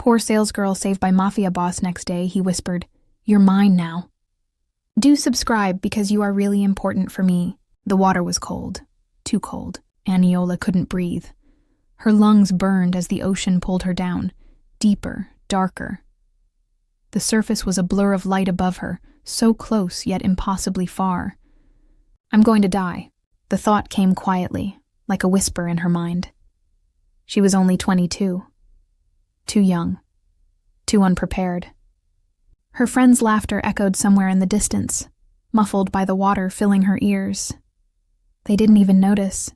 poor salesgirl saved by Mafia Boss next day, he whispered, "You're mine now." Do subscribe because you are really important for me. The water was cold. Too cold. Aniola couldn't breathe. Her lungs burned as the ocean pulled her down, deeper, darker. The surface was a blur of light above her, so close yet impossibly far. I'm going to die. The thought came quietly, like a whisper in her mind. She was only 22. Too young. Too unprepared. Her friend's laughter echoed somewhere in the distance, muffled by the water filling her ears. They didn't even notice.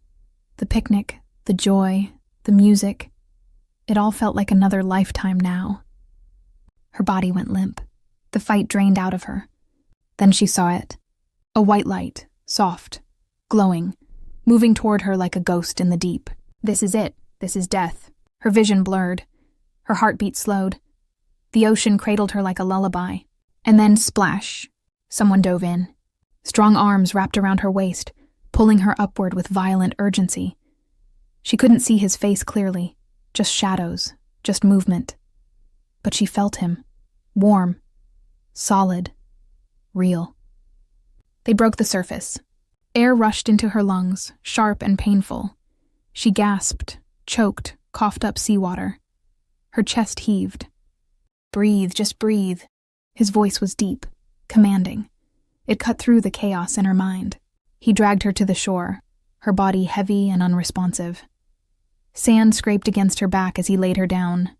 The picnic, the joy, the music. It all felt like another lifetime now. Her body went limp. The fight drained out of her. Then she saw it. A white light, soft, glowing, moving toward her like a ghost in the deep. This is it. This is death. Her vision blurred. Her heartbeat slowed. The ocean cradled her like a lullaby. And then splash. Someone dove in. Strong arms wrapped around her waist, pulling her upward with violent urgency. She couldn't see his face clearly. Just shadows. Just movement. But she felt him. Warm. Solid. Real. They broke the surface. Air rushed into her lungs, sharp and painful. She gasped, choked, coughed up seawater. Her chest heaved. Breathe, just breathe. His voice was deep, commanding. It cut through the chaos in her mind. He dragged her to the shore, her body heavy and unresponsive. Sand scraped against her back as he laid her down.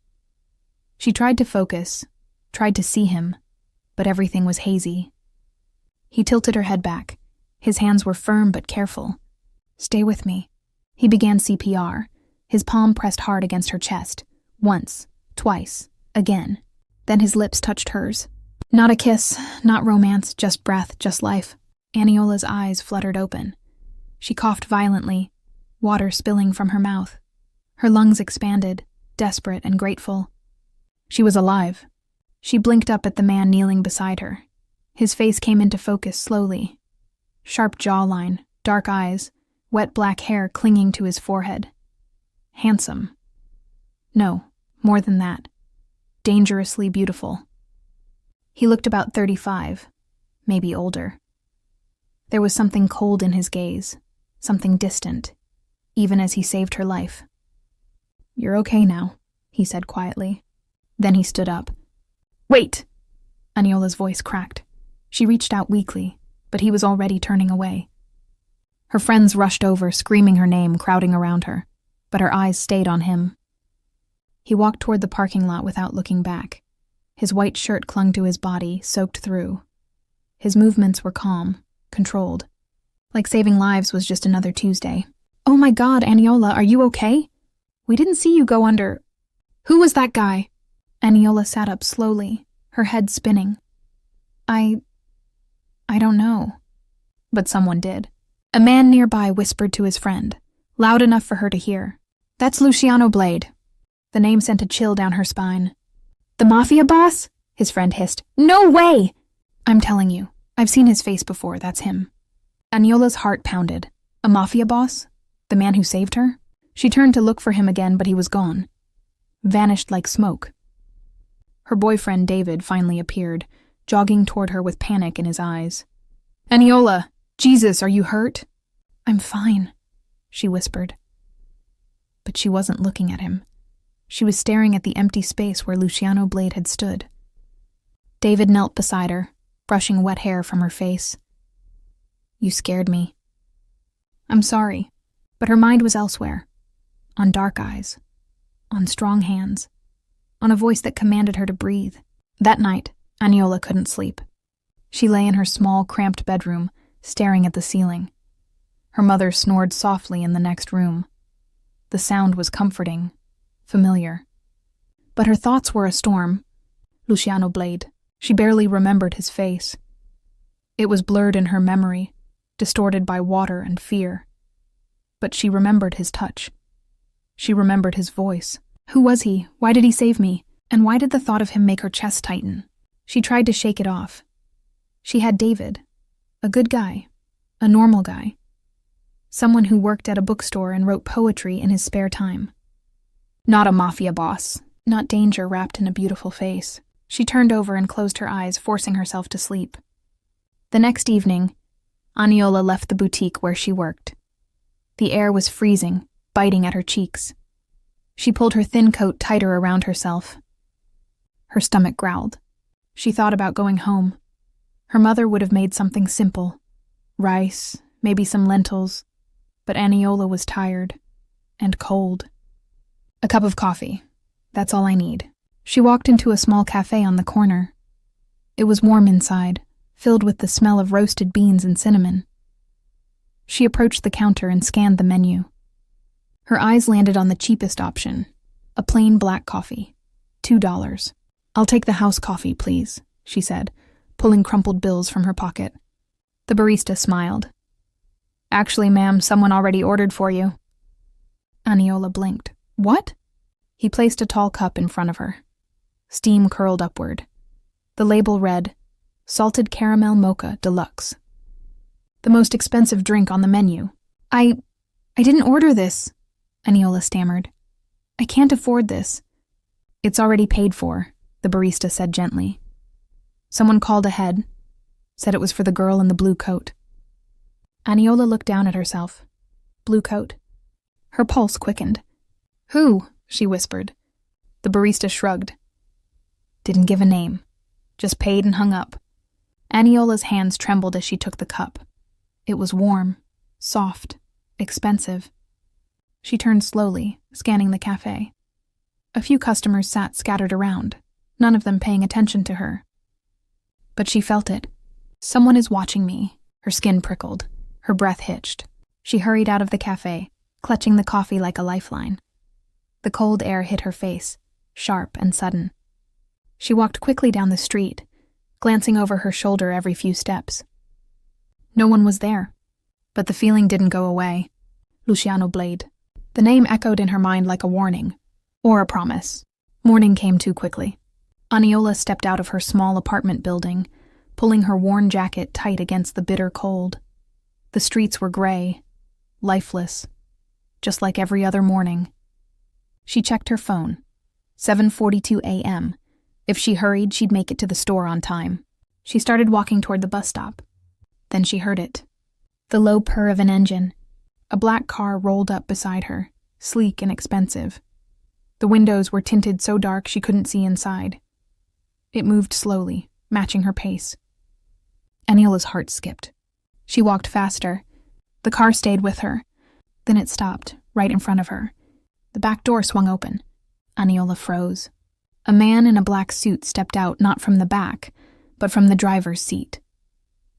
She tried to focus, tried to see him, but everything was hazy. He tilted her head back. His hands were firm but careful. "Stay with me." He began CPR, his palm pressed hard against her chest. Once, twice, again. Then his lips touched hers. Not a kiss, not romance, just breath, just life. Aniola's eyes fluttered open. She coughed violently, water spilling from her mouth. Her lungs expanded, desperate and grateful. She was alive. She blinked up at the man kneeling beside her. His face came into focus slowly. Sharp jawline, dark eyes, wet black hair clinging to his forehead. Handsome. No, more than that. Dangerously beautiful. He looked about 35, maybe older. There was something cold in his gaze, something distant, even as he saved her life. "You're okay now," he said quietly. Then he stood up. "Wait!" Aniola's voice cracked. She reached out weakly, but he was already turning away. Her friends rushed over, screaming her name, crowding around her, but her eyes stayed on him. He walked toward the parking lot without looking back. His white shirt clung to his body, soaked through. His movements were calm, controlled. Like saving lives was just another Tuesday. "Oh my God, Aniola, are you okay? We didn't see you go under." "Who was that guy?" Aniola sat up slowly, her head spinning. I don't know." But someone did. A man nearby whispered to his friend, loud enough for her to hear. "That's Luciano Blade." The name sent a chill down her spine. "The Mafia Boss?" his friend hissed. "No way!" "I'm telling you, I've seen his face before, that's him." Aniola's heart pounded. A Mafia Boss? The man who saved her? She turned to look for him again, but he was gone. Vanished like smoke. Her boyfriend, David, finally appeared, jogging toward her with panic in his eyes. "Aniola! Jesus, are you hurt?" "I'm fine," she whispered. But she wasn't looking at him. She was staring at the empty space where Luciano Blade had stood. David knelt beside her, brushing wet hair from her face. "You scared me." "I'm sorry," but her mind was elsewhere. On dark eyes. On strong hands. On a voice that commanded her to breathe. That night, Aniola couldn't sleep. She lay in her small, cramped bedroom, staring at the ceiling. Her mother snored softly in the next room. The sound was comforting, familiar. But her thoughts were a storm. Luciano Blade. She barely remembered his face. It was blurred in her memory, distorted by water and fear. But she remembered his touch. She remembered his voice. Who was he? Why did he save me? And why did the thought of him make her chest tighten? She tried to shake it off. She had David. A good guy. A normal guy. Someone who worked at a bookstore and wrote poetry in his spare time. Not a mafia boss. not danger wrapped in a beautiful face. She turned over and closed her eyes, forcing herself to sleep. The next evening, Aniola left the boutique where she worked. The air was freezing, biting at her cheeks. She pulled her thin coat tighter around herself. Her stomach growled. She thought about going home. Her mother would have made something simple. Rice, maybe some lentils. But Aniola was tired. And cold. A cup of coffee. That's all I need. She walked into a small cafe on the corner. It was warm inside, filled with the smell of roasted beans and cinnamon. She approached the counter and scanned the menu. Her eyes landed on the cheapest option, a plain black coffee, $2. "I'll take the house coffee, please," she said, pulling crumpled bills from her pocket. The barista smiled. "Actually, ma'am, someone already ordered for you." Aniola blinked. "What?" He placed a tall cup in front of her. Steam curled upward. The label read, "Salted Caramel Mocha Deluxe." The most expensive drink on the menu. I didn't order this," Aniola stammered. "I can't afford this." "It's already paid for," the barista said gently. Someone called ahead, said it was for the girl in the blue coat. Aniola looked down at herself. Blue coat. Her pulse quickened. "Who?" she whispered. The barista shrugged. Didn't give a name. Just paid and hung up. Aniola's hands trembled as she took the cup. It was warm, soft, expensive. She turned slowly, scanning the cafe. A few customers sat scattered around, none of them paying attention to her. But she felt it. "Someone is watching me." Her skin prickled. Her breath hitched. She hurried out of the cafe, clutching the coffee like a lifeline. The cold air hit her face, sharp and sudden. She walked quickly down the street, glancing over her shoulder every few steps. No one was there, but the feeling didn't go away. Luciano Blade. The name echoed in her mind like a warning, or a promise. Morning came too quickly. Aniola stepped out of her small apartment building, pulling her worn jacket tight against the bitter cold. The streets were gray, lifeless, just like every other morning. She checked her phone. 7:42 a.m. If she hurried, she'd make it to the store on time. She started walking toward the bus stop. Then she heard it. The low purr of an engine. A black car rolled up beside her, sleek and expensive. The windows were tinted so dark she couldn't see inside. It moved slowly, matching her pace. Aniola's heart skipped. She walked faster. The car stayed with her. Then it stopped, right in front of her. The back door swung open. Aniola froze. A man in a black suit stepped out not from the back, but from the driver's seat.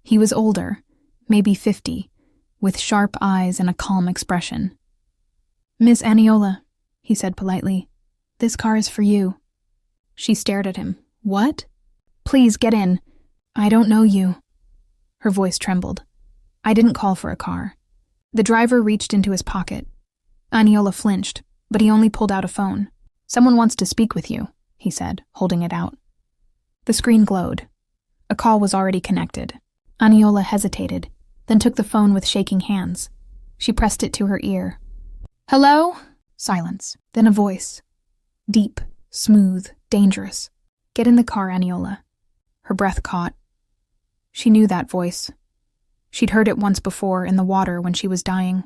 He was older, maybe 50, with sharp eyes and a calm expression. "Miss Aniola," he said politely, "this car is for you." She stared at him. "What?" "Please get in. I don't know you." Her voice trembled. "I didn't call for a car." The driver reached into his pocket. Aniola flinched, but he only pulled out a phone. "Someone wants to speak with you," he said, holding it out. The screen glowed. A call was already connected. Aniola hesitated, then took the phone with shaking hands. She pressed it to her ear. "Hello?" Silence. Then a voice. Deep, smooth, dangerous. "Get in the car, Aniola." Her breath caught. She knew that voice. She'd heard it once before in the water when she was dying.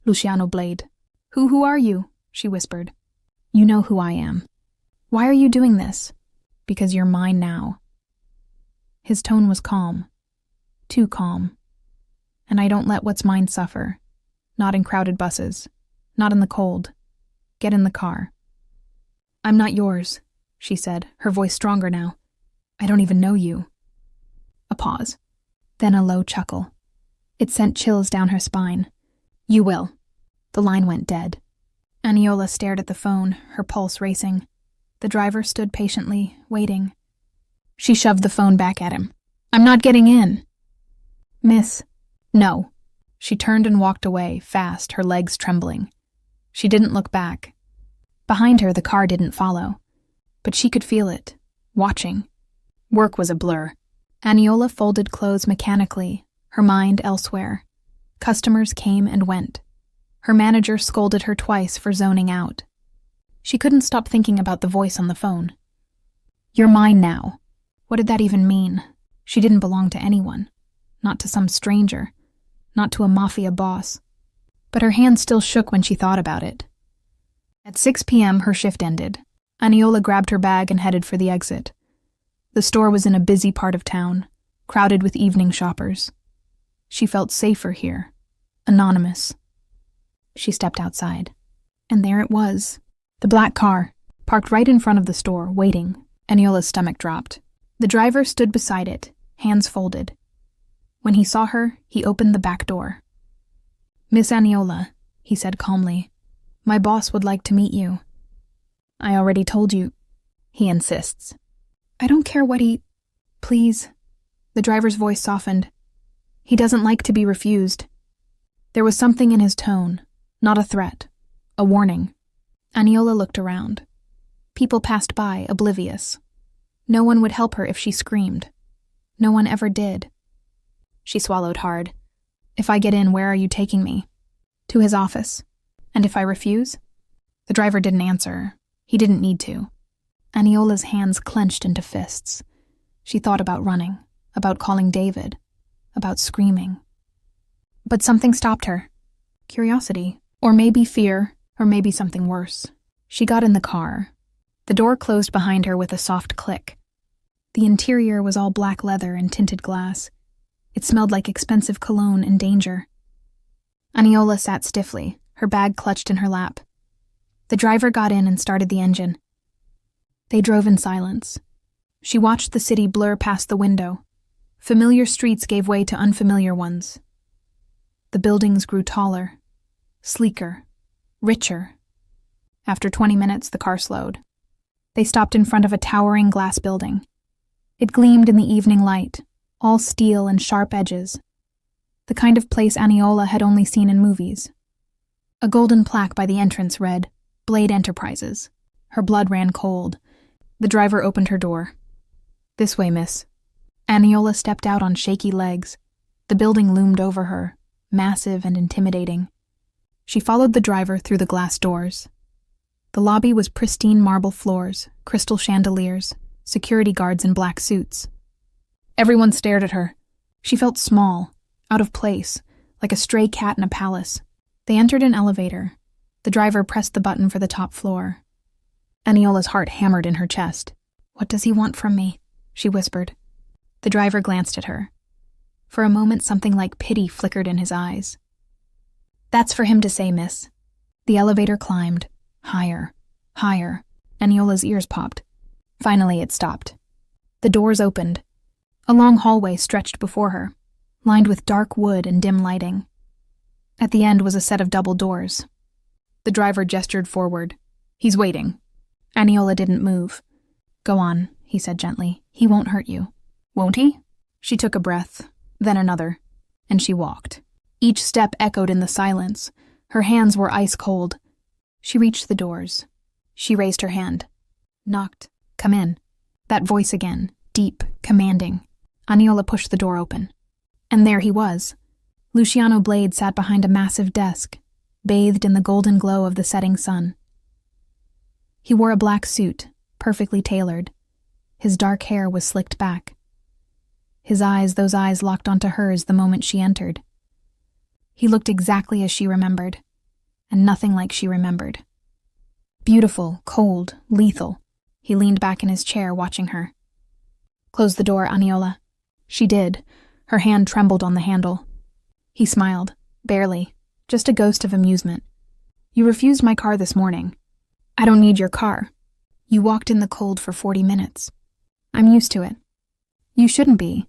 Luciano Blade. Who are you?" she whispered. "You know who I am." "Why are you doing this?" "Because you're mine now." His tone was calm. Too calm. "And I don't let what's mine suffer. Not in crowded buses. Not in the cold. Get in the car." "I'm not yours," she said, her voice stronger now. "I don't even know you." A pause. Then a low chuckle. It sent chills down her spine. "You will." The line went dead. Aniola stared at the phone, her pulse racing. The driver stood patiently, waiting. She shoved the phone back at him. "I'm not getting in." "Miss." "No." She turned and walked away, fast, her legs trembling. She didn't look back. Behind her, the car didn't follow. But she could feel it, watching. Work was a blur. Aniola folded clothes mechanically, her mind elsewhere. Customers came and went. Her manager scolded her twice for zoning out. She couldn't stop thinking about the voice on the phone. You're mine now. What did that even mean? She didn't belong to anyone. Not to some stranger. Not to a mafia boss. But her hand still shook when she thought about it. At 6 p.m., her shift ended. Aniola grabbed her bag and headed for the exit. The store was in a busy part of town, crowded with evening shoppers. She felt safer here. Anonymous. She stepped outside. And there it was. The black car, parked right in front of the store, waiting. Aniola's stomach dropped. The driver stood beside it, hands folded. When he saw her, he opened the back door. Miss Aniola, he said calmly, my boss would like to meet you. I already told you, he insists. I don't care what he... Please. The driver's voice softened. He doesn't like to be refused. There was something in his tone, not a threat, a warning. Aniola looked around. People passed by, oblivious. No one would help her if she screamed. No one ever did. She swallowed hard. If I get in, where are you taking me? To his office. And if I refuse? The driver didn't answer. He didn't need to. Aniola's hands clenched into fists. She thought about running, about calling David, about screaming. But something stopped her. Curiosity, or maybe fear, or maybe something worse. She got in the car. The door closed behind her with a soft click. The interior was all black leather and tinted glass. It smelled like expensive cologne and danger. Aniola sat stiffly, her bag clutched in her lap. The driver got in and started the engine. They drove in silence. She watched the city blur past the window. Familiar streets gave way to unfamiliar ones. The buildings grew taller, sleeker, richer. After 20 minutes, the car slowed. They stopped in front of a towering glass building. It gleamed in the evening light, all steel and sharp edges. The kind of place Aniola had only seen in movies. A golden plaque by the entrance read, Blade Enterprises. Her blood ran cold. The driver opened her door. This way, miss. Aniola stepped out on shaky legs. The building loomed over her, massive and intimidating. She followed the driver through the glass doors. The lobby was pristine marble floors, crystal chandeliers, security guards in black suits. Everyone stared at her. She felt small, out of place, like a stray cat in a palace. They entered an elevator. The driver pressed the button for the top floor. Aniola's heart hammered in her chest. What does he want from me? She whispered. The driver glanced at her. For a moment, something like pity flickered in his eyes. That's for him to say, miss. The elevator climbed. Higher. Higher. Aniola's ears popped. Finally, it stopped. The doors opened. A long hallway stretched before her, lined with dark wood and dim lighting. At the end was a set of double doors. The driver gestured forward. He's waiting. Aniola didn't move. Go on, he said gently. He won't hurt you. Won't he? She took a breath, then another, and she walked. Each step echoed in the silence. Her hands were ice cold. She reached the doors. She raised her hand. Knocked. Come in. That voice again, deep, commanding. Aniola pushed the door open. And there he was. Luciano Blade sat behind a massive desk, bathed in the golden glow of the setting sun. He wore a black suit, perfectly tailored. His dark hair was slicked back. His eyes, those eyes locked onto hers the moment she entered. He looked exactly as she remembered, and nothing like she remembered. Beautiful, cold, lethal. He leaned back in his chair, watching her. Close the door, Aniola. She did. Her hand trembled on the handle. He smiled, barely, just a ghost of amusement. You refused my car this morning. I don't need your car. You walked in the cold for 40 minutes. I'm used to it. You shouldn't be.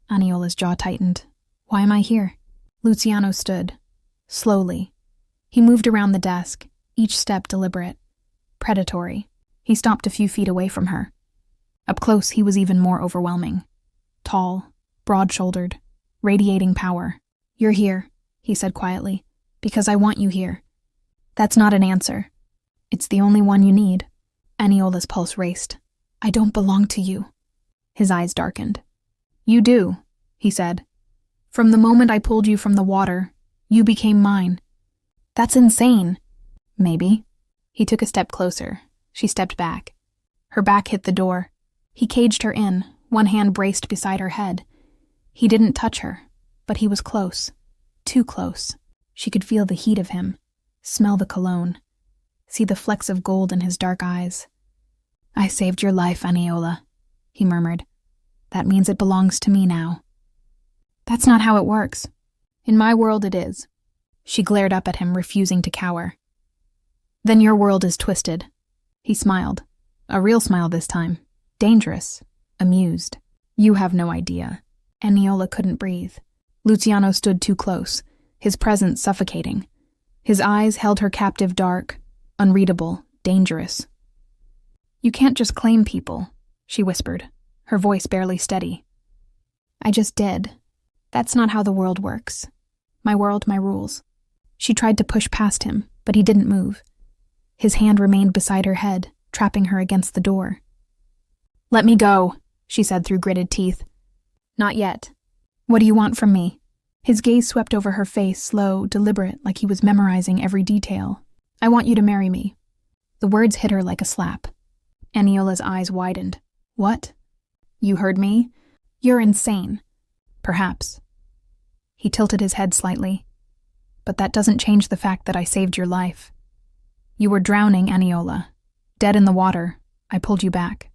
Aniola's jaw tightened. Why am I here? Luciano stood, slowly. He moved around the desk, each step deliberate, predatory. He stopped a few feet away from her. Up close, he was even more overwhelming. Tall, broad-shouldered, radiating power. You're here, he said quietly, because I want you here. That's not an answer. It's the only one you need. Aniola's pulse raced. I don't belong to you. His eyes darkened. You do, he said. From the moment I pulled you from the water, you became mine. That's insane. Maybe. He took a step closer. She stepped back. Her back hit the door. He caged her in, one hand braced beside her head. He didn't touch her, but he was close. Too close. She could feel the heat of him, smell the cologne, see the flecks of gold in his dark eyes. "I saved your life, Aniola," he murmured. "That means it belongs to me now." "That's not how it works. In my world it is." She glared up at him, refusing to cower. "Then your world is twisted." He smiled. A real smile this time. Dangerous. Amused. "You have no idea." Aniola couldn't breathe. Luciano stood too close, his presence suffocating. His eyes held her captive dark, unreadable, dangerous. "You can't just claim people," she whispered, her voice barely steady. "I just did. That's not how the world works. My world, my rules." She tried to push past him, but he didn't move. His hand remained beside her head, trapping her against the door. "Let me go," she said through gritted teeth. "Not yet. What do you want from me?" His gaze swept over her face, slow, deliberate, like he was memorizing every detail. "I want you to marry me." The words hit her like a slap. Aniola's eyes widened. "What? You heard me? You're insane." "Perhaps." He tilted his head slightly. "But that doesn't change the fact that I saved your life. You were drowning, Aniola. Dead in the water. I pulled you back.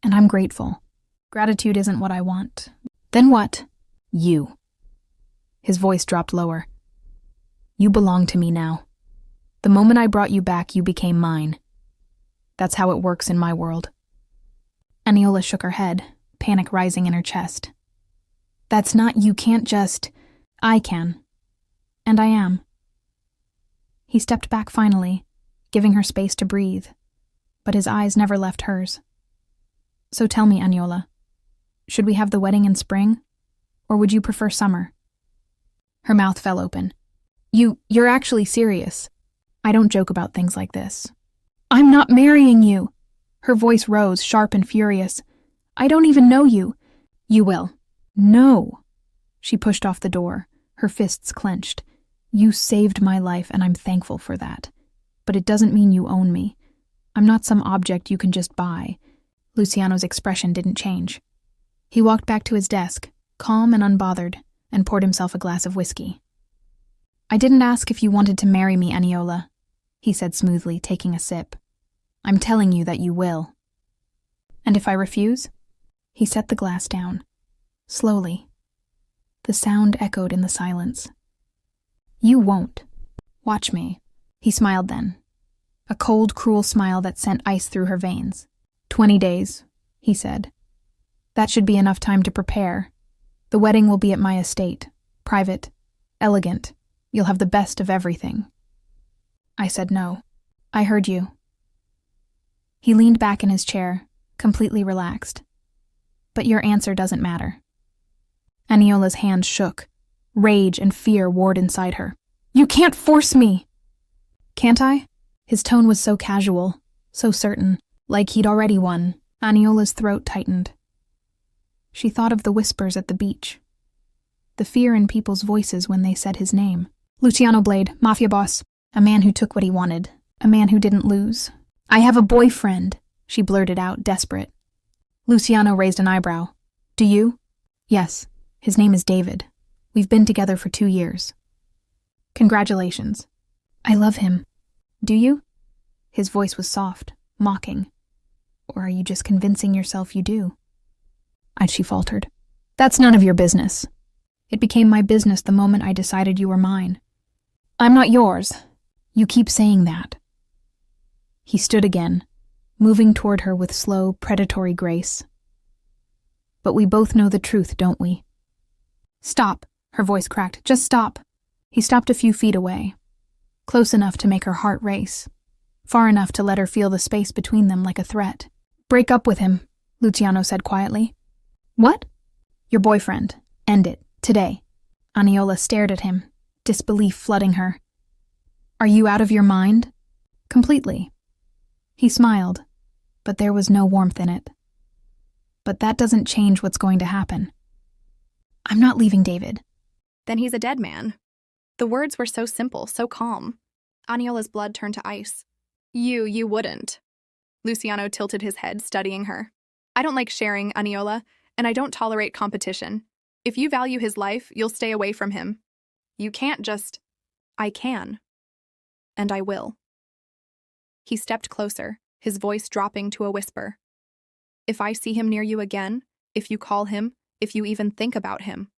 And I'm grateful. Gratitude isn't what I want." "Then what?" "You." His voice dropped lower. "You belong to me now. The moment I brought you back, you became mine. That's how it works in my world." Aniola shook her head, panic rising in her chest. "That's not, you can't just—" "I can. And I am." He stepped back finally, giving her space to breathe, but his eyes never left hers. "So tell me, Aniola, should we have the wedding in spring, or would you prefer summer?" Her mouth fell open. You're actually serious." "I don't joke about things like this." "I'm not marrying you!" Her voice rose, sharp and furious. "I don't even know you." "You will." "No." She pushed off the door, her fists clenched. "You saved my life, and I'm thankful for that. But it doesn't mean you own me. I'm not some object you can just buy." Luciano's expression didn't change. He walked back to his desk, calm and unbothered, and poured himself a glass of whiskey. "I didn't ask if you wanted to marry me, Aniola," he said smoothly, taking a sip. "I'm telling you that you will." "And if I refuse?" He set the glass down, slowly. The sound echoed in the silence. "You won't. Watch me." He smiled then. A cold, cruel smile that sent ice through her veins. 20 days, he said. "That should be enough time to prepare. The wedding will be at my estate. Private. Elegant. You'll have the best of everything." I said no. "I heard you." He leaned back in his chair, completely relaxed. "But your answer doesn't matter." Aniola's hands shook. Rage and fear warred inside her. "You can't force me!" "Can't I?" His tone was so casual, so certain, like he'd already won. Aniola's throat tightened. She thought of the whispers at the beach. The fear in people's voices when they said his name. Luciano Blade, Mafia Boss. A man who took what he wanted. A man who didn't lose. "I have a boyfriend," she blurted out, desperate. Luciano raised an eyebrow. "Do you?" "Yes. His name is David. We've been together for 2 years." "Congratulations." "I love him." "Do you?" His voice was soft, mocking. "Or are you just convincing yourself you do?" She faltered. "That's none of your business." "It became my business the moment I decided you were mine." "I'm not yours." "You keep saying that." He stood again, moving toward her with slow, predatory grace. "But we both know the truth, don't we?" "Stop," her voice cracked. "Just stop." He stopped a few feet away, close enough to make her heart race, far enough to let her feel the space between them like a threat. "Break up with him," Luciano said quietly. "What?" "Your boyfriend. End it. Today." Aniola stared at him, disbelief flooding her. "Are you out of your mind?" "Completely." He smiled, but there was no warmth in it. "But that doesn't change what's going to happen." "I'm not leaving David." "Then he's a dead man." The words were so simple, so calm. Aniola's blood turned to ice. You wouldn't. Luciano tilted his head, studying her. I don't like sharing, Aniola, and I don't tolerate competition. If you value his life, you'll stay away from him. You can't just... I can. And I will. He stepped closer, his voice dropping to a whisper. If I see him near you again, if you call him, if you even think about him,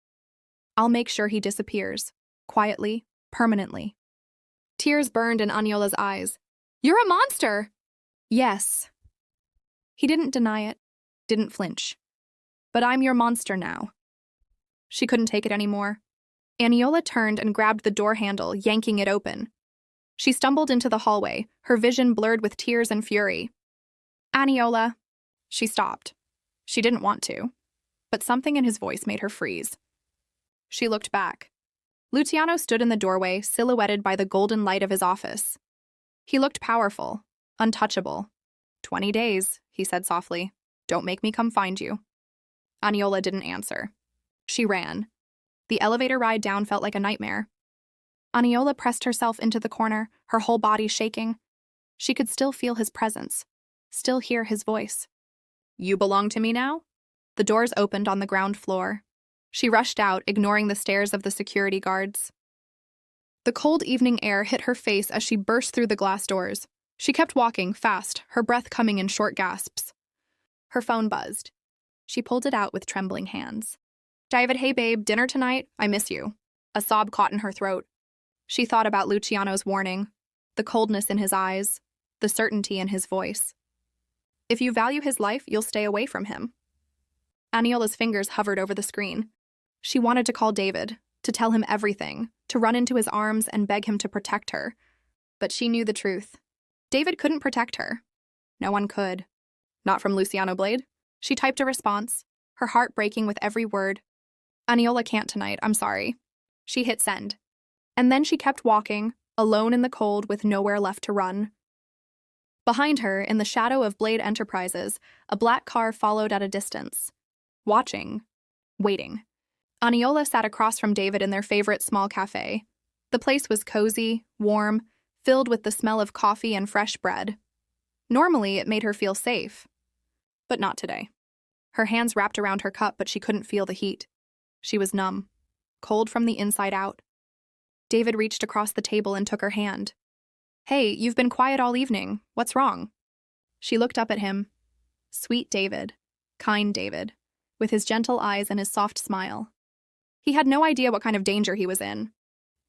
I'll make sure he disappears, quietly, permanently. Tears burned in Aniola's eyes. You're a monster! Yes. He didn't deny it, didn't flinch. But I'm your monster now. She couldn't take it anymore. Aniola turned and grabbed the door handle, yanking it open. She stumbled into the hallway, her vision blurred with tears and fury. Aniola. She stopped. She didn't want to, but something in his voice made her freeze. She looked back. Luciano stood in the doorway, silhouetted by the golden light of his office. He looked powerful, untouchable. 20 days, he said softly. Don't make me come find you. Aniola didn't answer. She ran. The elevator ride down felt like a nightmare. Aniola pressed herself into the corner, her whole body shaking. She could still feel his presence, still hear his voice. You belong to me now? The doors opened on the ground floor. She rushed out, ignoring the stares of the security guards. The cold evening air hit her face as she burst through the glass doors. She kept walking, fast, her breath coming in short gasps. Her phone buzzed. She pulled it out with trembling hands. David, hey babe, dinner tonight? I miss you. A sob caught in her throat. She thought about Luciano's warning, the coldness in his eyes, the certainty in his voice. If you value his life, you'll stay away from him. Aniola's fingers hovered over the screen. She wanted to call David, to tell him everything, to run into his arms and beg him to protect her. But she knew the truth. David couldn't protect her. No one could. Not from Luciano Blade. She typed a response, her heart breaking with every word. Aniola can't tonight, I'm sorry. She hit send. And then she kept walking, alone in the cold with nowhere left to run. Behind her, in the shadow of Blade Enterprises, a black car followed at a distance. Watching. Waiting. Aniola sat across from David in their favorite small cafe. The place was cozy, warm, filled with the smell of coffee and fresh bread. Normally, it made her feel safe. But not today. Her hands wrapped around her cup, but she couldn't feel the heat. She was numb, cold from the inside out. David reached across the table and took her hand. Hey, you've been quiet all evening. What's wrong? She looked up at him. Sweet David, kind David, with his gentle eyes and his soft smile. He had no idea what kind of danger he was in.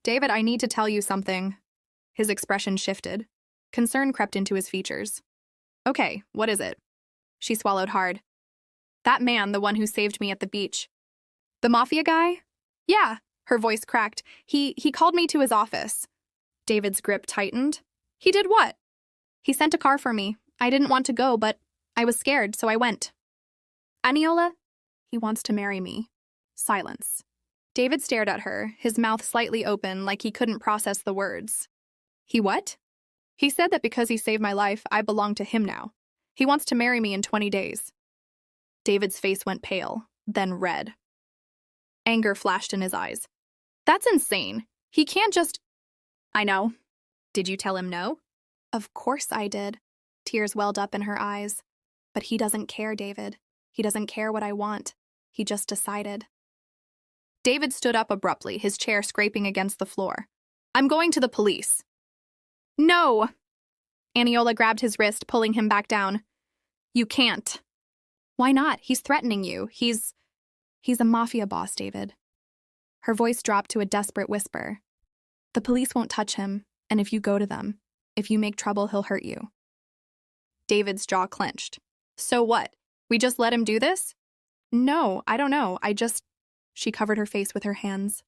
David, I need to tell you something. His expression shifted. Concern crept into his features. Okay, what is it? She swallowed hard. That man, the one who saved me at the beach. The mafia guy? Yeah, her voice cracked. He called me to his office. David's grip tightened. He did what? He sent a car for me. I didn't want to go, but I was scared, so I went. Aniola? He wants to marry me. Silence. David stared at her, his mouth slightly open like he couldn't process the words. He what? He said that because he saved my life, I belong to him now. He wants to marry me in 20 days. David's face went pale, then red. Anger flashed in his eyes. That's insane. He can't just... I know. Did you tell him no? Of course I did. Tears welled up in her eyes. But he doesn't care, David. He doesn't care what I want. He just decided. David stood up abruptly, his chair scraping against the floor. I'm going to the police. No! Aniola grabbed his wrist, pulling him back down. You can't. Why not? He's threatening you. He's a mafia boss, David. Her voice dropped to a desperate whisper. The police won't touch him, and if you go to them, if you make trouble, he'll hurt you. David's jaw clenched. So what? We just let him do this? No, I don't know. She covered her face with her hands.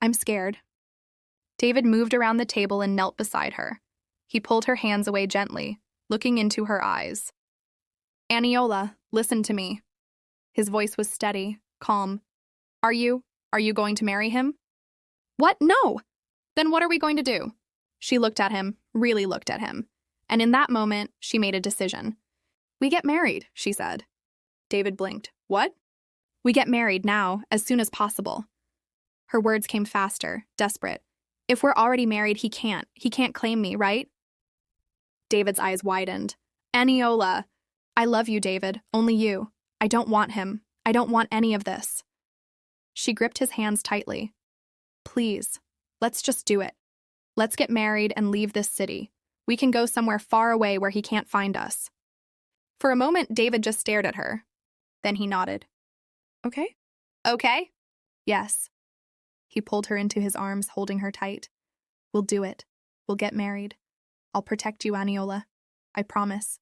I'm scared. David moved around the table and knelt beside her. He pulled her hands away gently, looking into her eyes. Aniola, listen to me. His voice was steady, calm. Are you going to marry him? What? No! Then what are we going to do? She looked at him, really looked at him. And in that moment, she made a decision. We get married, she said. David blinked. What? We get married now, as soon as possible. Her words came faster, desperate. If we're already married, he can't claim me, right? David's eyes widened. Aniola. I love you, David. Only you. I don't want him. I don't want any of this. She gripped his hands tightly. Please, let's just do it. Let's get married and leave this city. We can go somewhere far away where he can't find us. For a moment, David just stared at her. Then he nodded. Okay? Okay? Yes. He pulled her into his arms, holding her tight. We'll do it. We'll get married. I'll protect you, Aniola. I promise.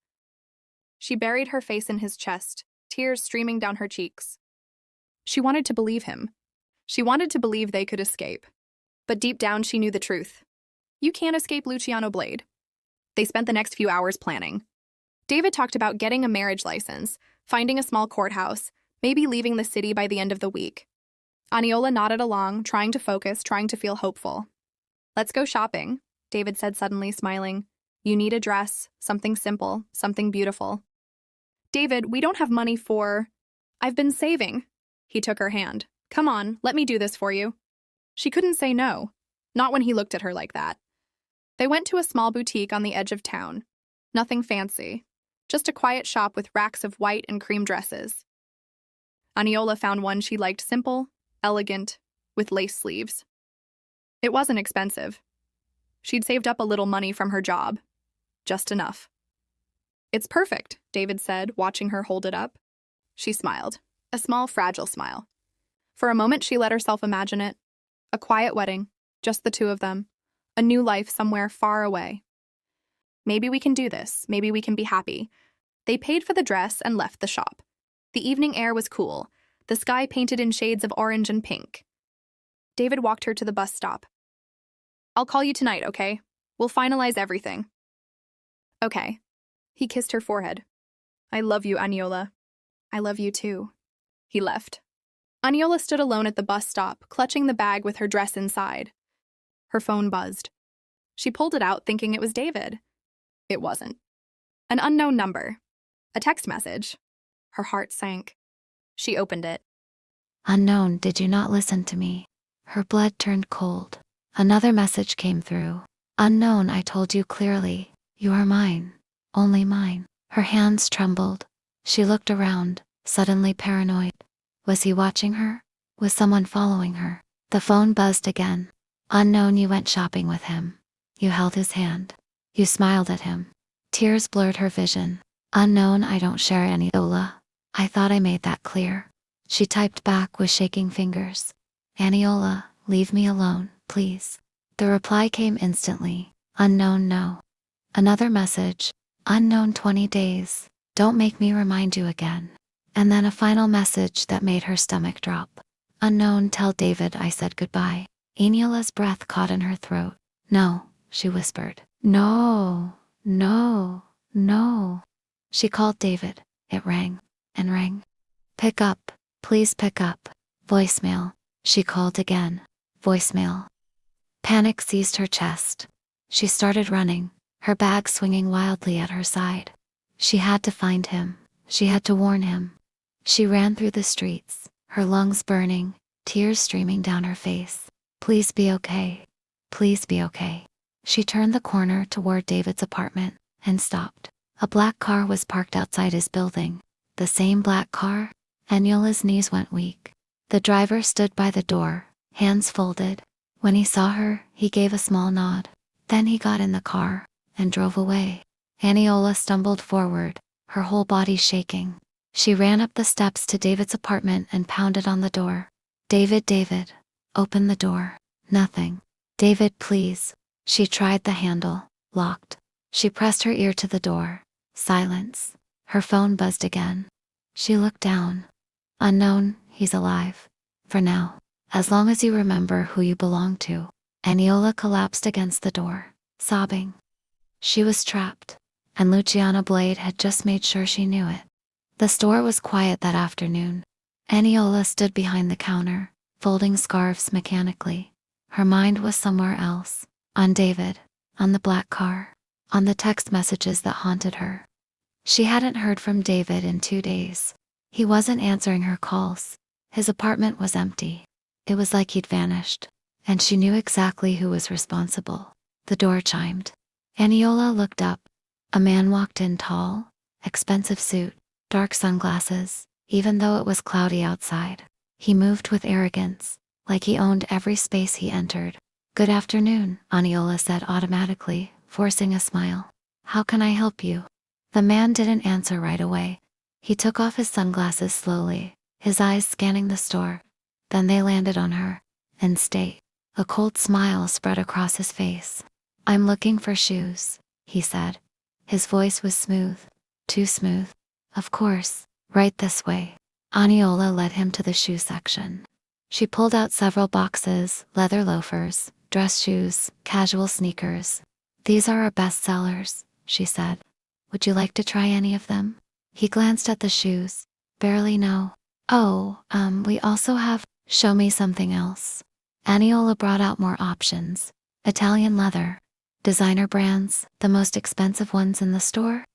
She buried her face in his chest, tears streaming down her cheeks. She wanted to believe him. She wanted to believe they could escape. But deep down, she knew the truth. You can't escape Luciano Blade. They spent the next few hours planning. David talked about getting a marriage license, finding a small courthouse, maybe leaving the city by the end of the week. Aniola nodded along, trying to focus, trying to feel hopeful. Let's go shopping, David said suddenly, smiling. You need a dress, something simple, something beautiful. David, we don't have money for… I've been saving. He took her hand. Come on, let me do this for you. She couldn't say no, not when he looked at her like that. They went to a small boutique on the edge of town. Nothing fancy, just a quiet shop with racks of white and cream dresses. Aniola found one she liked, simple, elegant, with lace sleeves. It wasn't expensive. She'd saved up a little money from her job. Just enough. It's perfect, David said, watching her hold it up. She smiled, a small, fragile smile. For a moment, she let herself imagine it. A quiet wedding, just the two of them. A new life somewhere far away. Maybe we can do this. Maybe we can be happy. They paid for the dress and left the shop. The evening air was cool, the sky painted in shades of orange and pink. David walked her to the bus stop. I'll call you tonight, okay? We'll finalize everything. Okay. He kissed her forehead. I love you, Aniola. I love you too. He left. Aniola stood alone at the bus stop, clutching the bag with her dress inside. Her phone buzzed. She pulled it out, thinking it was David. It wasn't. An unknown number. A text message. Her heart sank. She opened it. Unknown, did you not listen to me? Her blood turned cold. Another message came through. Unknown, I told you clearly. You are mine. Only mine. Her hands trembled. She looked around, suddenly paranoid. Was he watching her? Was someone following her? The phone buzzed again. Unknown, you went shopping with him. You held his hand. You smiled at him. Tears blurred her vision. Unknown, I don't share any Aniola. I thought I made that clear. She typed back with shaking fingers. Aniola, leave me alone, please. The reply came instantly. Unknown, no. Another message. Unknown, 20 days. Don't make me remind you again. And then a final message that made her stomach drop. Unknown, tell David I said goodbye. Aniola's breath caught in her throat. No, she whispered. No, no, no. She called David. It rang and rang. Pick up, please pick up. Voicemail. She called again. Voicemail. Panic seized her chest. She started running, her bag swinging wildly at her side. She had to find him. She had to warn him. She ran through the streets, her lungs burning, tears streaming down her face. Please be okay. Please be okay. She turned the corner toward David's apartment and stopped. A black car was parked outside his building. The same black car? Aniola's knees went weak. The driver stood by the door, hands folded. When he saw her, he gave a small nod. Then he got in the car and drove away. Aniola stumbled forward, her whole body shaking. She ran up the steps to David's apartment and pounded on the door. David, David. Open the door. Nothing. David, please. She tried the handle. Locked. She pressed her ear to the door. Silence. Her phone buzzed again. She looked down. Unknown, he's alive. For now. As long as you remember who you belong to. Aniola collapsed against the door, sobbing. She was trapped, and Luciano Blade had just made sure she knew it. The store was quiet that afternoon. Aniola stood behind the counter, folding scarves mechanically. Her mind was somewhere else. On David. On the black car. On the text messages that haunted her. She hadn't heard from David in 2 days. He wasn't answering her calls. His apartment was empty. It was like he'd vanished. And she knew exactly who was responsible. The door chimed. Aniola looked up. A man walked in tall, expensive suit, dark sunglasses, even though it was cloudy outside. He moved with arrogance, like he owned every space he entered. "Good afternoon," Aniola said automatically, forcing a smile. "How can I help you?" The man didn't answer right away. He took off his sunglasses slowly, his eyes scanning the store. Then they landed on her, and stayed. A cold smile spread across his face. "I'm looking for shoes," he said. His voice was smooth, too smooth. "Of course, right this way." Aniola led him to the shoe section. She pulled out several boxes, leather loafers, dress shoes, casual sneakers. "These are our best sellers," she said. "Would you like to try any of them?" He glanced at the shoes. "Barely know." "Oh, we also have—" "Show me something else." Aniola brought out more options. Italian leather, designer brands, the most expensive ones in the store.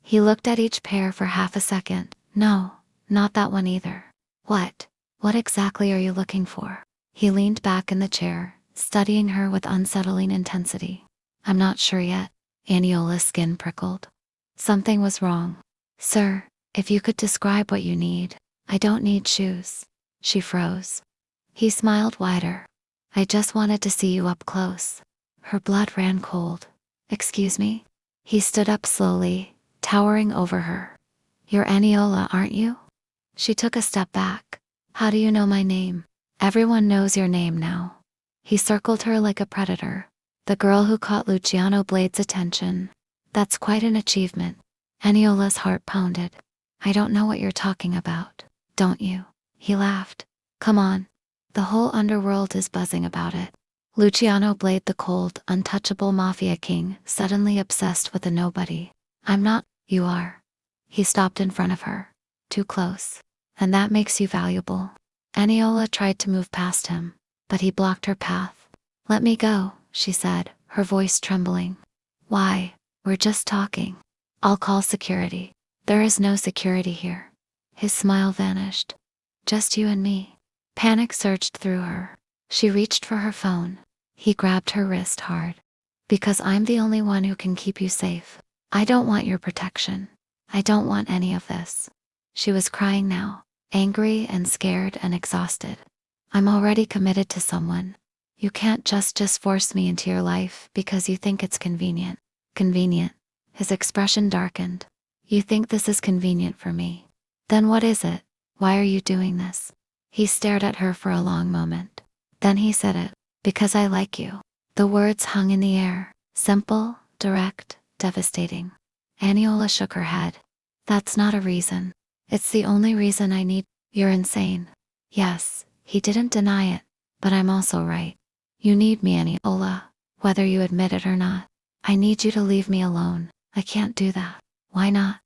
He looked at each pair for half a second. "No, not that one either." "What? What exactly are you looking for?" He leaned back in the chair, studying her with unsettling intensity. "I'm not sure yet." Aniola's skin prickled. Something was wrong. "Sir, if you could describe what you need." "I don't need shoes." She froze. He smiled wider. "I just wanted to see you up close." Her blood ran cold. "Excuse me?" He stood up slowly, towering over her. "You're Aniola, aren't you?" She took a step back. "How do you know my name?" "Everyone knows your name now." He circled her like a predator. "The girl who caught Luciano Blade's attention. That's quite an achievement." Aniola's heart pounded. "I don't know what you're talking about." "Don't you?" He laughed. "Come on. The whole underworld is buzzing about it." Luciano Blade, the cold, untouchable mafia king, suddenly obsessed with a nobody. "I'm not." "You are." He stopped in front of her. "Too close. And that makes you valuable." Aniola tried to move past him, but he blocked her path. "Let me go," she said, her voice trembling. "Why? We're just talking." "I'll call security." "There is no security here." His smile vanished. "Just you and me." Panic surged through her. She reached for her phone. He grabbed her wrist hard. "Because I'm the only one who can keep you safe. I don't want your protection. I don't want any of this." She was crying now, angry and scared and exhausted. "I'm already committed to someone. You can't just force me into your life because you think it's convenient." "Convenient?" His expression darkened. "You think this is convenient for me? Then what is it? Why are you doing this?" He stared at her for a long moment. Then he said it. "Because I like you." The words hung in the air, simple, direct, devastating. Aniola shook her head. "That's not a reason. It's the only reason I need." "You're insane." "Yes," he didn't deny it, "but I'm also right. You need me, Aniola, whether you admit it or not. I need you to leave me alone." "I can't do that." "Why not?"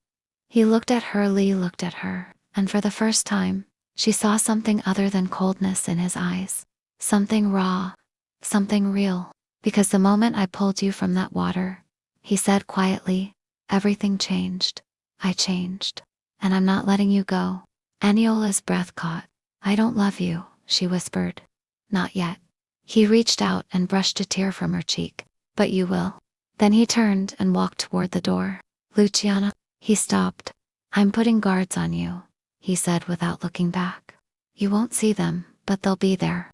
He looked at her, Lee looked at her, and for the first time, she saw something other than coldness in his eyes. Something raw, something real. "Because the moment I pulled you from that water," he said quietly, "everything changed. I changed. And I'm not letting you go." Aniola's breath caught. "I don't love you," she whispered. "Not yet." He reached out and brushed a tear from her cheek. "But you will." Then he turned and walked toward the door. "Luciana." He stopped. "I'm putting guards on you," he said without looking back. "You won't see them, but they'll be there.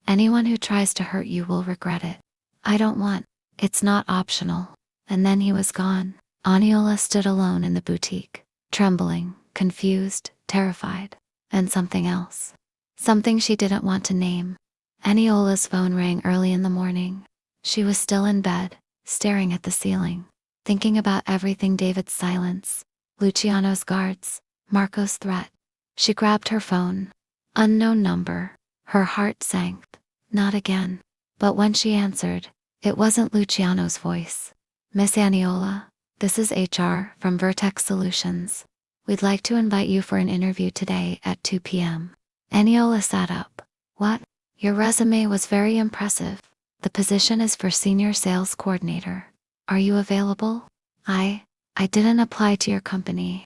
Anyone who tries to hurt you will regret it. I don't want." "It's not optional." And then he was gone. Aniola stood alone in the boutique, trembling, confused, terrified, and something else. Something she didn't want to name. Aniola's phone rang early in the morning. She was still in bed, staring at the ceiling, thinking about everything: David's silence, Luciano's guards, Marco's threat. She grabbed her phone. Unknown number. Her heart sank. Not again. But when she answered, it wasn't Luciano's voice. "Miss Aniola, this is HR from Vertex Solutions. We'd like to invite you for an interview today at 2 p.m. Aniola sat up. "What?" "Your resume was very impressive. The position is for Senior Sales Coordinator. Are you available?" I didn't apply to your company."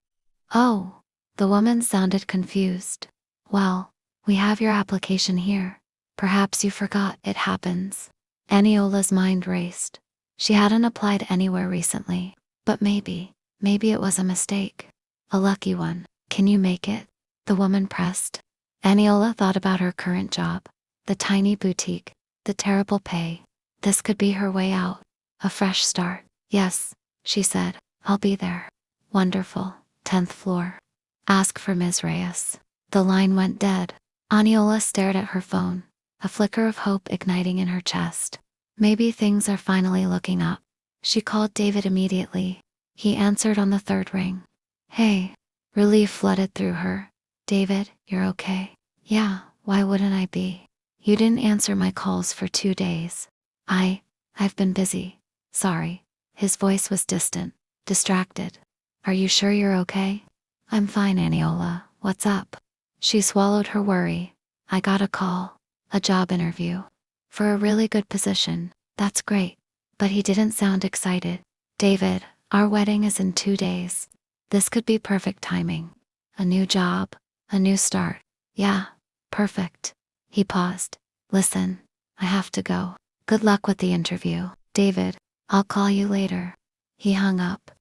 "Oh." The woman sounded confused. "Well, we have your application here. Perhaps you forgot." "It happens." Aniola's mind raced. She hadn't applied anywhere recently. But maybe it was a mistake. A lucky one. Can you make it? The woman pressed. Aniola thought about her current job. The tiny boutique. The terrible pay. This could be her way out. A fresh start. Yes, she said. I'll be there. Wonderful. 10th floor. Ask for Ms. Reyes. The line went dead. Aniola stared at her phone, a flicker of hope igniting in her chest. Maybe things are finally looking up. She called David immediately. He answered on the third ring. Hey. Relief flooded through her. David, you're okay? Yeah, why wouldn't I be? You didn't answer my calls for 2 days. I've been busy. Sorry. His voice was distant, distracted. Are you sure you're okay? I'm fine, Aniola. What's up? She swallowed her worry. I got a call. A job interview. For a really good position. That's great. But he didn't sound excited. David, our wedding is in 2 days. This could be perfect timing. A new job. A new start. Yeah, perfect. He paused. Listen, I have to go. Good luck with the interview. David, I'll call you later. He hung up.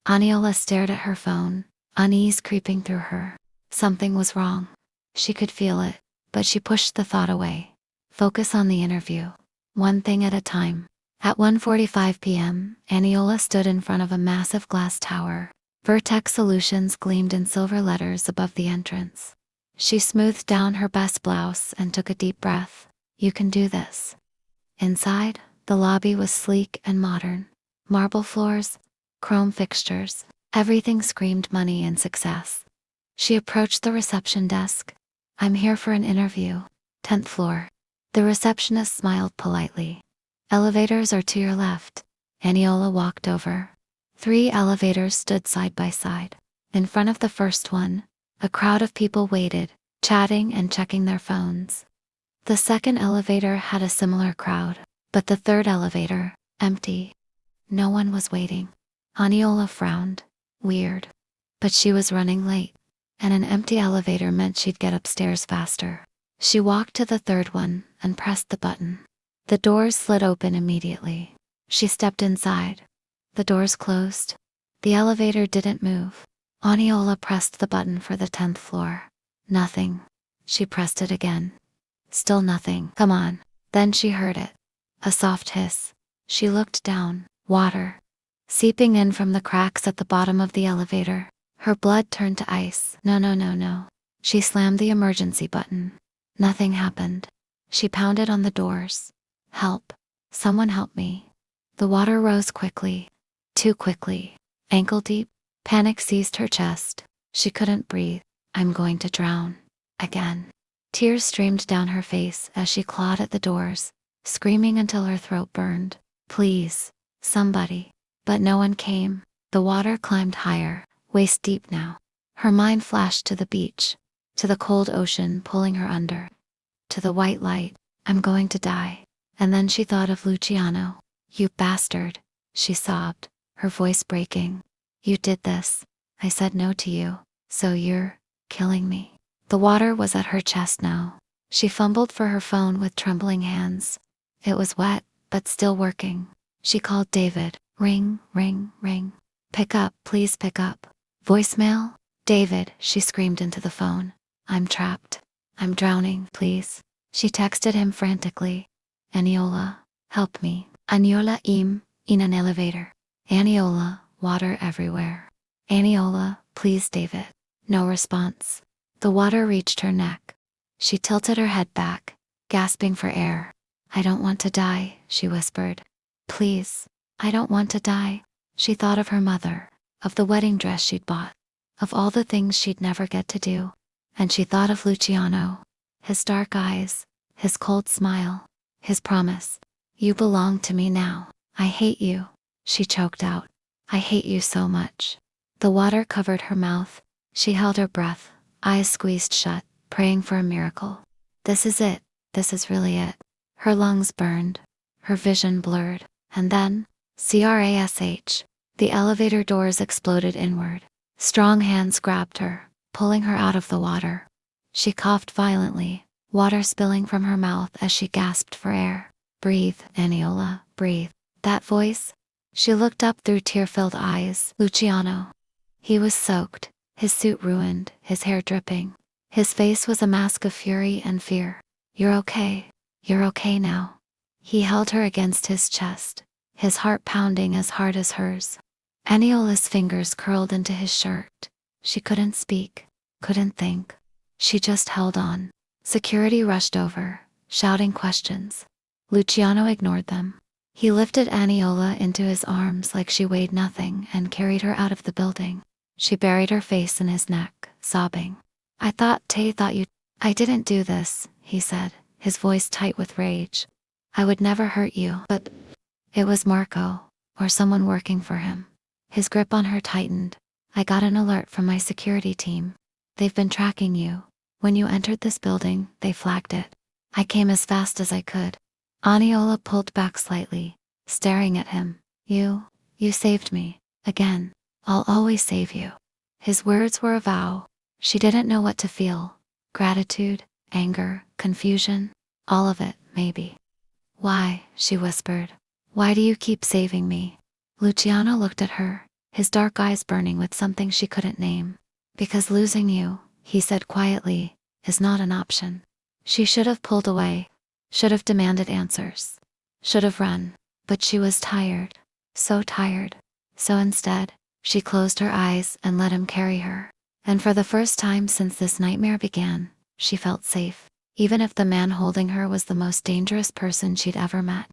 Aniola stared at her phone, unease creeping through her. Something was wrong. She could feel it, but she pushed the thought away. Focus on the interview. One thing at a time. At 1:45 p.m., Aniola stood in front of a massive glass tower. Vertex Solutions gleamed in silver letters above the entrance. She smoothed down her best blouse and took a deep breath. You can do this. Inside, the lobby was sleek and modern. Marble floors, chrome fixtures, everything screamed money and success. She approached the reception desk. I'm here for an interview. 10th floor. The receptionist smiled politely. Elevators are to your left. Aniola walked over. 3 elevators stood side by side. In front of the first one, a crowd of people waited, chatting and checking their phones. The second elevator had a similar crowd, but the third elevator, empty. No one was waiting. Aniola frowned. Weird. But she was running late, and an empty elevator meant she'd get upstairs faster. She walked to the third one and pressed the button. The doors slid open immediately. She stepped inside. The doors closed. The elevator didn't move. Aniola pressed the button for the 10th floor. Nothing. She pressed it again. Still nothing. Come on. Then she heard it. A soft hiss. She looked down. Water. Seeping in from the cracks at the bottom of the elevator. Her blood turned to ice. No. She slammed the emergency button. Nothing happened. She pounded on the doors. Help. Someone help me. The water rose quickly. Too quickly. Ankle deep. Panic seized her chest. She couldn't breathe. I'm going to drown. Again. Tears streamed down her face as she clawed at the doors, screaming until her throat burned. Please. Somebody. But no one came. The water climbed higher, waist deep now. Her mind flashed to the beach, to the cold ocean pulling her under, to the white light. I'm going to die. And then she thought of Luciano. You bastard, she sobbed, her voice breaking. You did this. I said no to you, so you're killing me. The water was at her chest now. She fumbled for her phone with trembling hands. It was wet, but still working. She called David. Ring, ring, ring. Pick up, please pick up. Voicemail? David, she screamed into the phone. I'm trapped. I'm drowning, please. She texted him frantically. Aniola, help me. Aniola in an elevator. Aniola, water everywhere. Aniola, please David. No response. The water reached her neck. She tilted her head back, gasping for air. I don't want to die, she whispered. Please, I don't want to die. She thought of her mother, of the wedding dress she'd bought, of all the things she'd never get to do. And she thought of Luciano, his dark eyes, his cold smile, his promise. You belong to me now. I hate you, she choked out. I hate you so much. The water covered her mouth. She held her breath, eyes squeezed shut, praying for a miracle. This is it. This is really it. Her lungs burned, her vision blurred, and then, crash, the elevator doors exploded inward. Strong hands grabbed her, pulling her out of the water. She coughed violently, water spilling from her mouth as she gasped for air. Breathe, Aniola, breathe. That voice? She looked up through tear-filled eyes. Luciano. He was soaked, his suit ruined, his hair dripping. His face was a mask of fury and fear. You're okay. You're okay now. He held her against his chest, his heart pounding as hard as hers. Aniola's fingers curled into his shirt. She couldn't speak, couldn't think. She just held on. Security rushed over, shouting questions. Luciano ignored them. He lifted Aniola into his arms like she weighed nothing and carried her out of the building. She buried her face in his neck, sobbing. I thought you. I didn't do this, he said, his voice tight with rage. I would never hurt you, but it was Marco, or someone working for him. His grip on her tightened. I got an alert from my security team. They've been tracking you. When you entered this building, they flagged it. I came as fast as I could. Aniola pulled back slightly, staring at him. You saved me. Again. I'll always save you. His words were a vow. She didn't know what to feel. Gratitude, anger, confusion. All of it, maybe. Why? She whispered. Why do you keep saving me? Luciano looked at her, his dark eyes burning with something she couldn't name. Because losing you, he said quietly, is not an option. She should have pulled away, should have demanded answers, should have run, but she was tired, so tired. So instead, she closed her eyes and let him carry her. And for the first time since this nightmare began, she felt safe, even if the man holding her was the most dangerous person she'd ever met.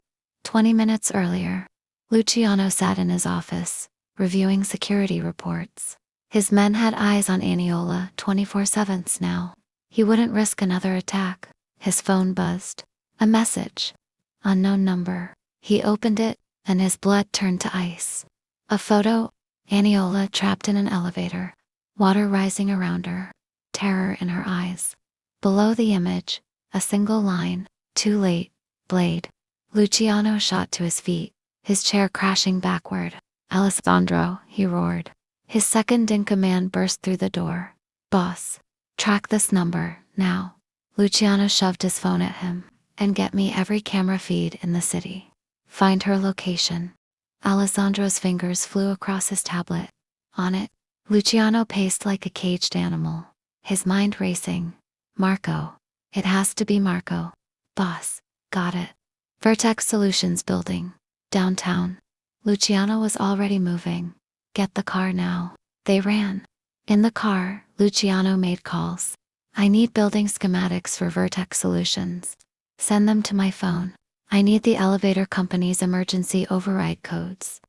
20 minutes earlier, Luciano sat in his office, reviewing security reports. His men had eyes on Aniola 24/7 now. He wouldn't risk another attack. His phone buzzed. A message. Unknown number. He opened it, and his blood turned to ice. A photo. Aniola trapped in an elevator. Water rising around her. Terror in her eyes. Below the image, a single line. Too late. Blade. Luciano shot to his feet, his chair crashing backward. Alessandro, he roared. His second-in-command burst through the door. Boss. Track this number, now. Luciano shoved his phone at him. And get me every camera feed in the city. Find her location. Alessandro's fingers flew across his tablet. On it, Luciano paced like a caged animal, his mind racing. Marco. It has to be Marco. Boss. Got it. Vertex Solutions building. Downtown. Luciano was already moving. Get the car now. They ran. In the car, Luciano made calls. I need building schematics for Vertex Solutions. Send them to my phone. I need the elevator company's emergency override codes.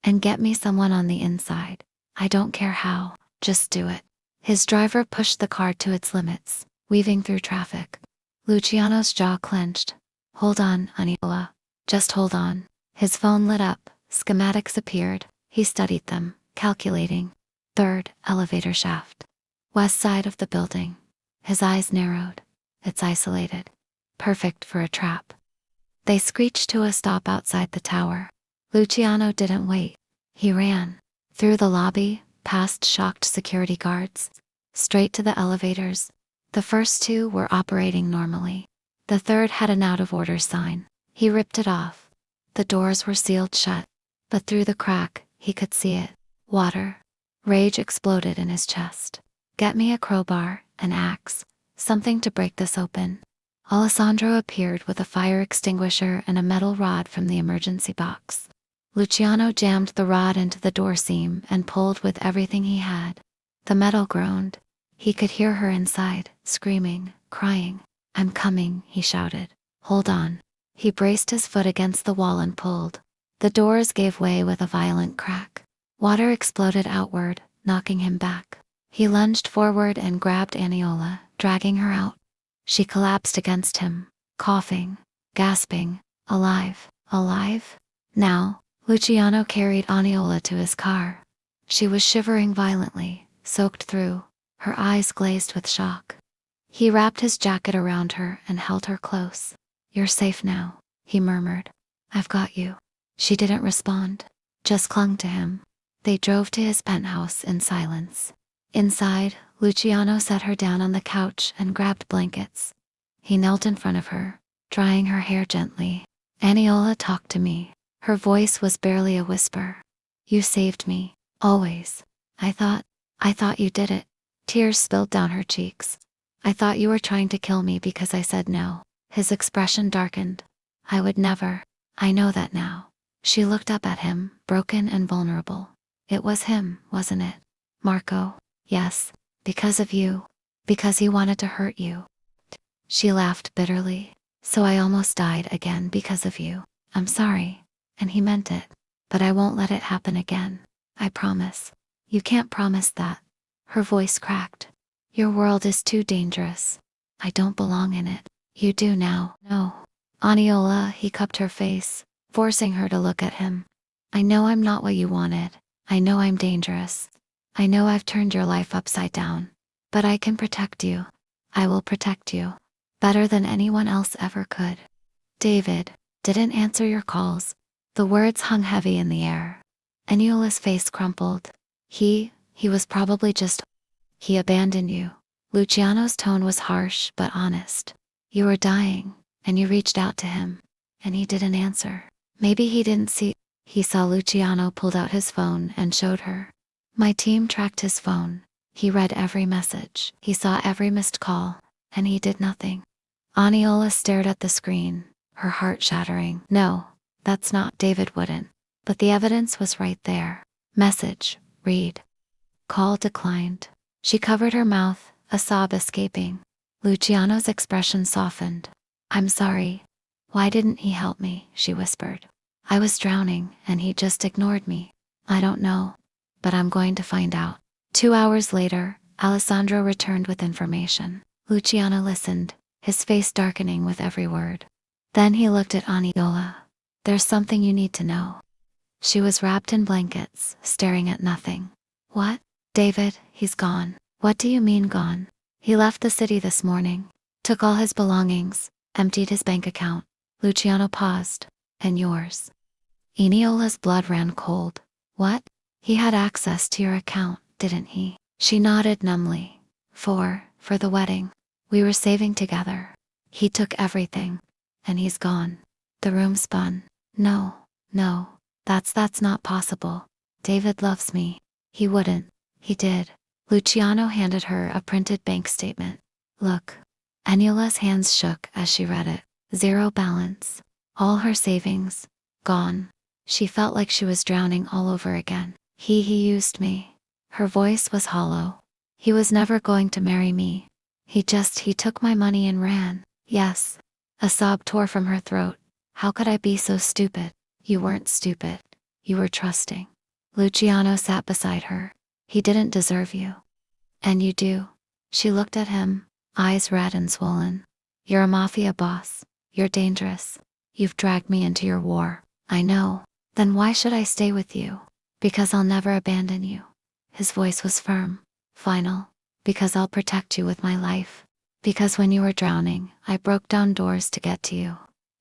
And get me someone on the inside. I don't care how, just do it. His driver pushed the car to its limits, weaving through traffic. Luciano's jaw clenched. Hold on, Aniola. Just hold on. His phone lit up, schematics appeared. He studied them, calculating. Third elevator shaft. West side of the building. His eyes narrowed. It's isolated. Perfect for a trap. They screeched to a stop outside the tower. Luciano didn't wait. He ran. Through the lobby, past shocked security guards. Straight to the elevators. The first two were operating normally. The third had an out-of-order sign. He ripped it off. The doors were sealed shut. But through the crack, he could see it. Water. Rage exploded in his chest. Get me a crowbar, an axe, something to break this open. Alessandro appeared with a fire extinguisher and a metal rod from the emergency box. Luciano jammed the rod into the door seam and pulled with everything he had. The metal groaned. He could hear her inside, screaming, crying. I'm coming, he shouted. Hold on. He braced his foot against the wall and pulled. The doors gave way with a violent crack. Water exploded outward, knocking him back. He lunged forward and grabbed Aniola, dragging her out. She collapsed against him, coughing, gasping. Alive, alive? Now, Luciano carried Aniola to his car. She was shivering violently, soaked through, her eyes glazed with shock. He wrapped his jacket around her and held her close. You're safe now, he murmured. I've got you. She didn't respond, just clung to him. They drove to his penthouse in silence. Inside, Luciano set her down on the couch and grabbed blankets. He knelt in front of her, drying her hair gently. Aniola talked to me. Her voice was barely a whisper. You saved me, always. I thought you did it. Tears spilled down her cheeks. I thought you were trying to kill me because I said no. His expression darkened. I would never. I know that now. She looked up at him, broken and vulnerable. It was him, wasn't it? Marco. Yes. Because of you. Because he wanted to hurt you. She laughed bitterly. So I almost died again because of you. I'm sorry. And he meant it. But I won't let it happen again. I promise. You can't promise that. Her voice cracked. Your world is too dangerous. I don't belong in it. You do now. No. Aniola, he cupped her face, forcing her to look at him. I know I'm not what you wanted. I know I'm dangerous. I know I've turned your life upside down. But I can protect you. I will protect you. Better than anyone else ever could. David didn't answer your calls. The words hung heavy in the air. Eniola's face crumpled. He was probably just. He abandoned you. Luciano's tone was harsh but honest. You were dying, and you reached out to him, and he didn't answer. Maybe he didn't see. He saw Luciano pulled out his phone and showed her. My team tracked his phone. He read every message. He saw every missed call, and he did nothing. Aniola stared at the screen, her heart shattering. No, that's not. David wouldn't. But the evidence was right there. Message, read. Call declined. She covered her mouth, a sob escaping. Luciano's expression softened. I'm sorry. Why didn't he help me? She whispered. I was drowning, and he just ignored me. I don't know. But I'm going to find out. 2 hours later, Alessandro returned with information. Luciano listened, his face darkening with every word. Then he looked at Aniola. There's something you need to know. She was wrapped in blankets, staring at nothing. What? David, he's gone. What do you mean gone? He left the city this morning, took all his belongings, emptied his bank account. Luciano paused. And yours. Eniola's blood ran cold. What? He had access to your account, didn't he? She nodded numbly. For the wedding. We were saving together. He took everything. And he's gone. The room spun. No. That's not possible. David loves me. He wouldn't. He did. Luciano handed her a printed bank statement. Look. Eniola's hands shook as she read it. 0 balance. All her savings. Gone. She felt like she was drowning all over again. He used me. Her voice was hollow. He was never going to marry me. He took my money and ran. Yes. A sob tore from her throat. How could I be so stupid? You weren't stupid. You were trusting. Luciano sat beside her. He didn't deserve you. And you do. She looked at him, eyes red and swollen. You're a mafia boss. You're dangerous. You've dragged me into your war. I know. Then why should I stay with you? Because I'll never abandon you. His voice was firm, final. Because I'll protect you with my life. Because when you were drowning, I broke down doors to get to you.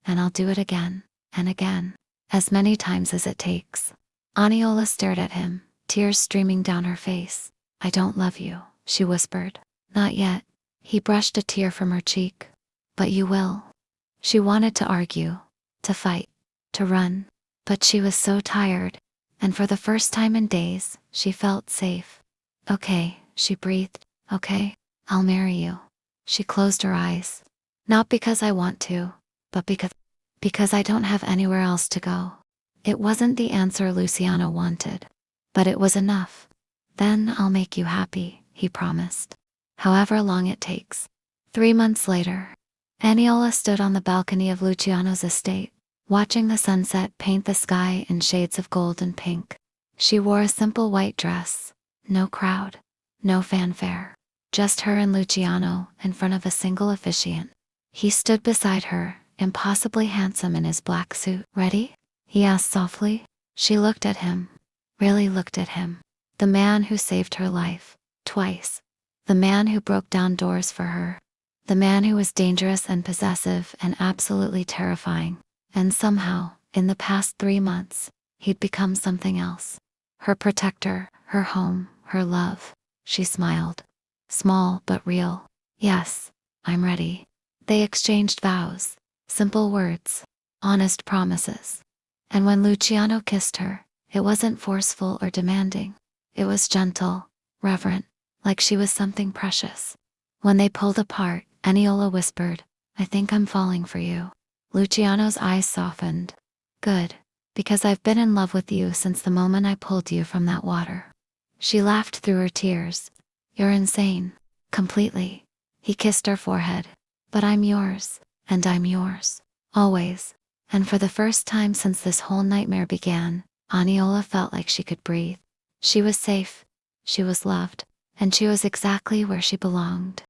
And I'll do it again, and again. As many times as it takes. Aniola stared at him, tears streaming down her face. I don't love you, she whispered. Not yet. He brushed a tear from her cheek. But you will. She wanted to argue, to fight, to run. But she was so tired. And for the first time in days, she felt safe. Okay, she breathed. Okay, I'll marry you. She closed her eyes. Not because I want to, but because I don't have anywhere else to go. It wasn't the answer Luciano wanted. But it was enough. Then I'll make you happy, he promised. However long it takes. 3 months later, Aniola stood on the balcony of Luciano's estate, watching the sunset paint the sky in shades of gold and pink. She wore a simple white dress. No crowd. No fanfare. Just her and Luciano in front of a single officiant. He stood beside her, impossibly handsome in his black suit. Ready? He asked softly. She looked at him. Really looked at him. The man who saved her life. Twice. The man who broke down doors for her. The man who was dangerous and possessive and absolutely terrifying. And somehow, in the past 3 months, he'd become something else. Her protector, her home, her love. She smiled. Small but real. Yes, I'm ready. They exchanged vows. Simple words. Honest promises. And when Luciano kissed her, it wasn't forceful or demanding. It was gentle, reverent, like she was something precious. When they pulled apart, Eniola whispered, "I think I'm falling for you." Luciano's eyes softened. "Good, because I've been in love with you since the moment I pulled you from that water." She laughed through her tears. "You're insane. Completely." He kissed her forehead. "But I'm yours, and I'm yours. Always." And for the first time since this whole nightmare began, Eniola felt like she could breathe. She was safe, she was loved, and she was exactly where she belonged.